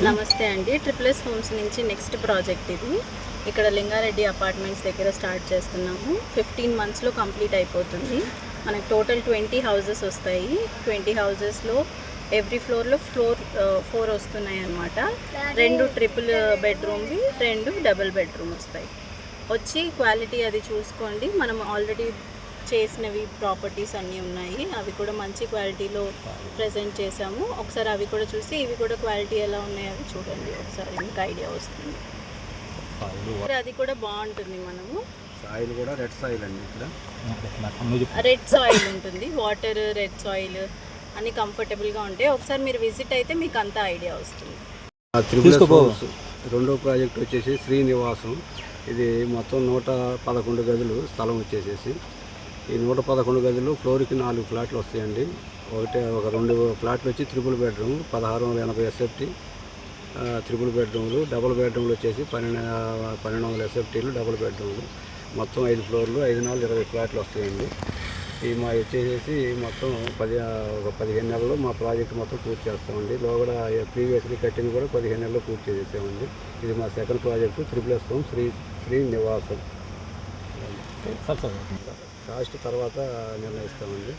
నమస్తే అండి. ట్రిపుల్ఎస్ హోమ్స్ నుంచి నెక్స్ట్ ప్రాజెక్ట్ ఇది. ఇక్కడ లింగారెడ్డి అపార్ట్మెంట్స్ దగ్గర స్టార్ట్ చేస్తున్నాము. 15 మంత్స్లో కంప్లీట్ అయిపోతుంది. మనకు టోటల్ 20 హౌజెస్ వస్తాయి. 20 హౌజెస్లో ఎవ్రీ ఫ్లోర్లో 4 వస్తున్నాయి అన్నమాట. 2 ట్రిపుల్ బెడ్రూమ్వి, 2 డబుల్ బెడ్రూమ్ వస్తాయి. వచ్చి క్వాలిటీ అది చూసుకోండి. మనం ఆల్రెడీ చేసినవి ప్రాపర్టీస్ అన్నీ ఉన్నాయి. అవి కూడా మంచి క్వాలిటీలో ప్రజెంట్ చేసాము. ఒకసారి అవి కూడా చూసి ఇవి కూడా క్వాలిటీ ఎలా ఉన్నాయో అవి చూడండి. ఒకసారి మీకు ఐడియా వస్తుంది. అది కూడా బాగుంటుంది. మనము సాయిల్ కూడా రెడ్ సాయిల్ అండి. ఇక్కడ రెడ్ సాయిల్ ఉంటుంది. వాటర్, రెడ్ సాయిల్ అన్నీ కంఫర్టబుల్గా ఉంటాయి. ఒకసారి మీరు విజిట్ అయితే మీకు అంతా ఐడియా వస్తుంది. రెండో ప్రాజెక్ట్ వచ్చేసి శ్రీనివాసం. ఇది మొత్తం 111 గదులు స్థలం వచ్చేసేసి ఈ 111 గదులు ఫ్లోర్కి 4 ఫ్లాట్లు వస్తాయండి. ఒక 2 ఫ్లాట్లు వచ్చి ట్రిపుల్ బెడ్రూమ్ 1680 ఎస్ఎఫ్టీ ట్రిపుల్ బెడ్రూమ్లు, డబుల్ బెడ్రూమ్లు వచ్చేసి 1200 ఎస్ఎఫ్టీలు డబుల్ బెడ్రూమ్లు. మొత్తం 5 ఫ్లోర్లు 5 4 20 ఫ్లాట్లు వస్తాయండి. ఈ మా వచ్చేసేసి మొత్తం 15 నెలల్లో మా ప్రాజెక్ట్ మొత్తం పూర్తి చేస్తామండి. లోగడ ప్రీవియస్లీ కట్టింది కూడా 15 నెలల్లో పూర్తి చేసేసామండి. ఇది మా second project triple S home Srinivasam. Cost తర్వాత నిర్ణయిస్తామండి.